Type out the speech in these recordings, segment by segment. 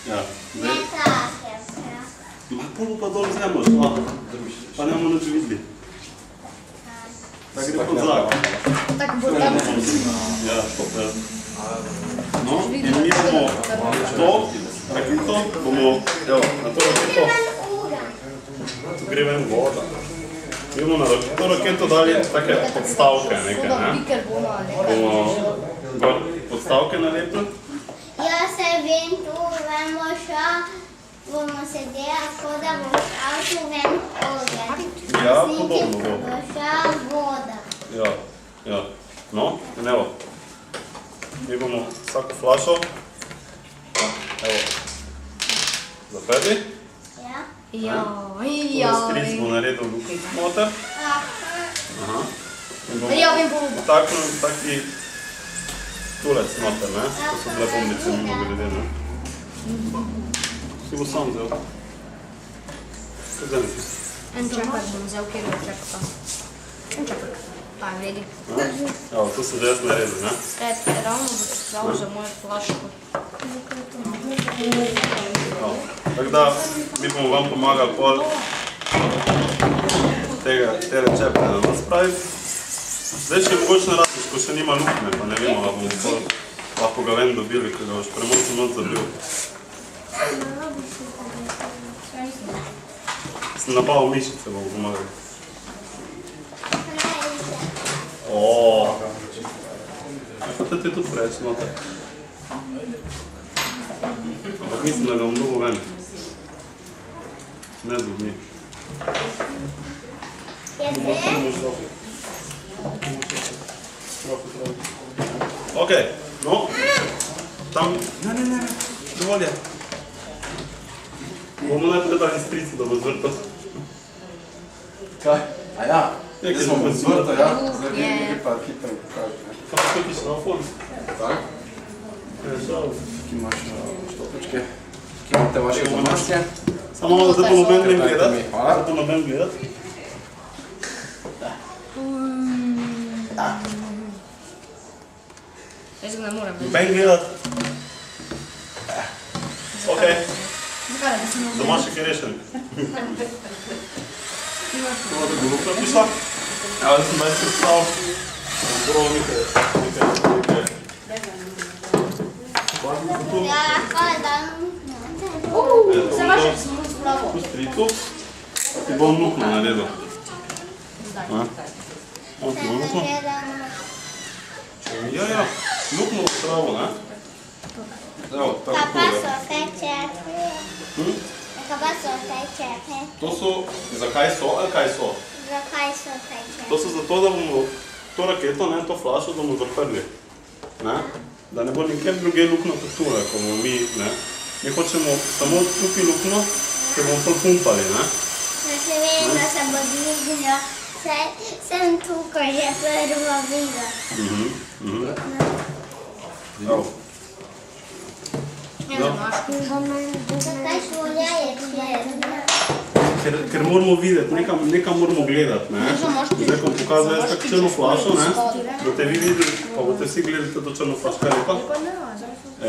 Ja, zdaj. Polo pa dol vzemaš, pa ne bomo nič videli. Tako gre pod zrak. Tako bo tam. Ja, no, in mi bomo to rakito, bomo, evo, na to rakito, tu gre ven voda. Mi bomo na to raketo dali take podstavke neke, ne? Bomo podstavke nalepili. Jaz se vem, tu vemo še, bomo sedeli, tako da bo šel tu ven ogen. Ja, podobno bo. Bo šel voda. Ja. No, in evo. Mi bomo vsako flašo, evo, zaprli. Stric bo naredil luknjo noter. In bomo vtaknili taki tulec noter, ne? To so bile bombice, mimo grede, ne? Si bo sam vzel. Vzemi si. En čakar bom vzel, kjer bo čakal. En čakar. Pa je vredi. Evo, to se že jaz naredil, ne? Ravno bo vzal za mojo flaško. Tako da, mi bomo vam pomagali pol te rečepe na nas spraviti. Zdaj še mogoče ne radiš, ko še nima lukne, pa ne vemo, da bomo pol lahko ga ven dobili, ker ga boš premočno noč zabil. Sem napal mišice, bomo pomagali. Pa te tudi preveč noter. Ampak mislim, da ga bom dobil ven. Ne zubni. Ok, no. Tam, ne, dovolj je. Bomo najprej dali strico, da bo zvrtal. Kaj? A ja, Nekaj smo smo zvrta, ja. Zdaj bi nekaj pa hitro pokažem. Kaj pa tukaj še na fon? Tak? Ne, šal. Tukaj imaš štopečke. Tukaj imate vaše domačke. Samo malo, zdaj pa noben grem Dajte gledat. mi, hvala. Zdaj pa noben gledat. Jaz ga ne morem. Noben gledat. Ok, domaček je rešen. Hvala, da bo lukna prišla. Evo, da sem več predstavil. Bom nekaj. Ja, lahko dam. Se imaš še samo spravo. Tu stricu. Ti bom lukno naredil. Lukno? Ja, lukno v travo, ne? Evo, tako Kaj pa je. so te čepe? Kaj pa so te čepe? To so, zakaj so ali kaj so? Zakaj so te čepe? To so zato, da bomo to raketo, ne, to flašo, da bomo zaprli. Ne? Da ne bo nikjer druge lukno kot tule, ko bomo mi, ne. Mi hočemo samo tukaj lukno, ker bomo to pumpali, ne. Da se vem, da se bo dvignil. Sem tukaj že prvo videl. Evo. Zakaj šolja je černa? Ker moramo videti, nekam moramo gledati, ne. Zdaj, ko pokazal jaz tako črno flašo, ne, boste vi videli, pa boste vsi gledali to črno flašo, kaj je lepa?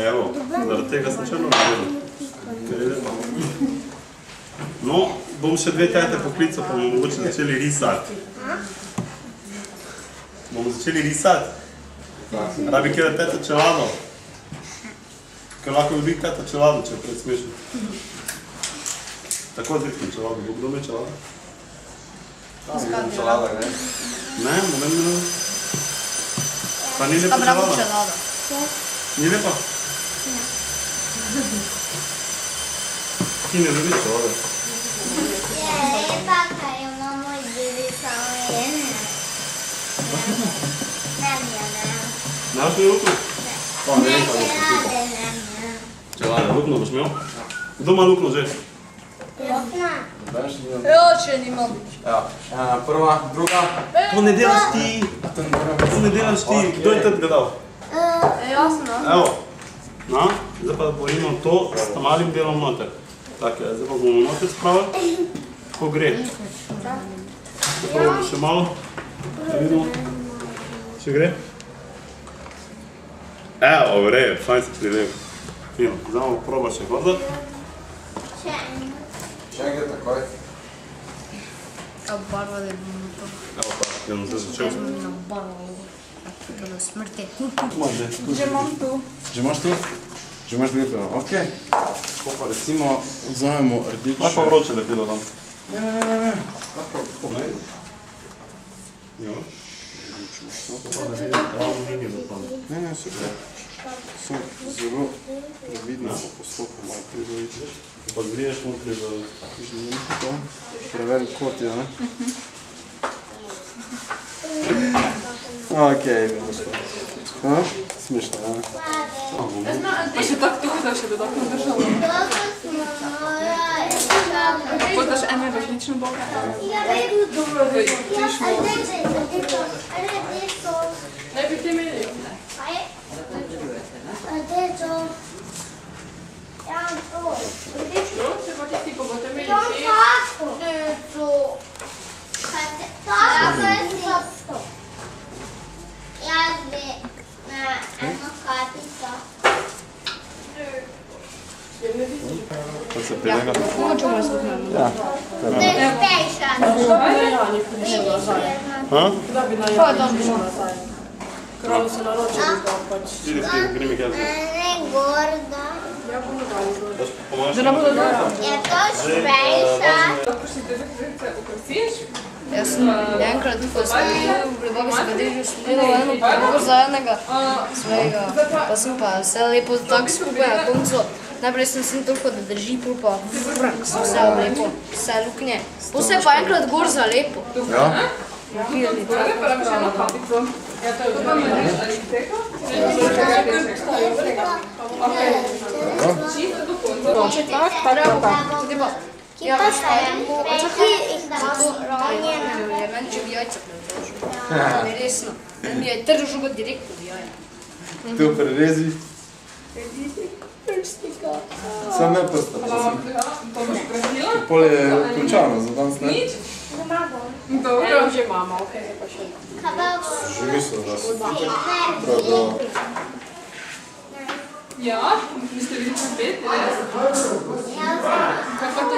Evo, zaradi tega sem črno naredil. Ker je lepa. No, bom še dve tete poklical, pa bomo mogoče začeli risati. Bomo začeli risati? Rabi kjer tete čelado? Ker lahko bi tete čelado, če je pred smešno. Tako zrihnem čelado, bo kdo me čelado? Čelada, ne? Ne, moment me ne. Pa ni lepa čelada? Ni lepa? Ti ne ljubiš čelade? Je lepa, ker imamo ljudi samo ene. Ne. Znaš mi lukno? Pa ne vem, kaj bo Čelade ne. Čelade, lukno boš imel? Kdo ima lukno že? Lukna. Če nimam. Ja, prva, druga. To ne delaš ti! To ne delaš ti! Kdo je tete ga dal? Jasno. Evo. No, zdaj pa borimo to s malim delom noter. Tako je, zdaj pa bomo noter spravili. Tako gre. Probamo še malo. Da vidimo. Še gre? Evo, v redu, fajn si prilep. Fino, zdaj bomo proba še hoditi. Še eno. Še enkrat takoj. Obarvali bomo to. Evo pa, bom zdaj začel. Obarvali. To do smrti. Že imam tu. Že imaš tu? Že imaš lepeno, okej. Tako pa recimo vzamemo rdeče. Imaš pa vroče lepilo tam? Ne. Lahko. Ne? Jo. Ne, super. Sem zelo previdno postopom malo pridobiti. Pa zgriješ notri za... Prevelik kot je, ne? Okej, smešno, ne? Pa še tako tukaj, da še dodatno držalo. Dobro smo morali. Podaš ene različne boge. Ja, vedo. Tiš mo. Adesso. Ne bi te imeli. Adesso. Ja, to. No, se pa ti ko boste imeli Non še. faccio. Adesso. Tako je isto. Jaz bi na eno kartico. To se pelega. Mogoče bomo skupnemo. Ja. PlayStation. Ha? Pa je tam bilo. Kralo se naroči, da pač. Idi ti, gri mi kjelce. Ne gorda. Daš pomaš? Da ne bodo dobro. Je to špejša? Lahko si te zakrice ukrasiš. Jaz sem enkrat, ko sem bil v Prebagu se kadežil, sem gledal eno pogovor za enega svojega. Pa sem pa vse lepo tako skupaj na koncu. Najprej sem si toliko, da drži pol pa vrak, sem vse lepo, vse luknje. Potem se je pa enkrat gor za lepo. Ja? Prve pa nam še eno kapico. Ja, to je v redu. Ali teko? Čisto do konca. Če tak, pa ne pa. Tudi pa. Ja, veš, pa je tako, Ki jih zato, meni če bi jajca prevržil. Ne, resno. Mi je tržil žugo direktno v jaja. Tu prerezi. Sam ne prsta. To boš prehnila? Pol je končano za danes, ne? Nič? Dobro. Že imamo, okej, pa še. Že mislim, da so prav do... Ja, niste videli čez 5, res? Kaj pa to?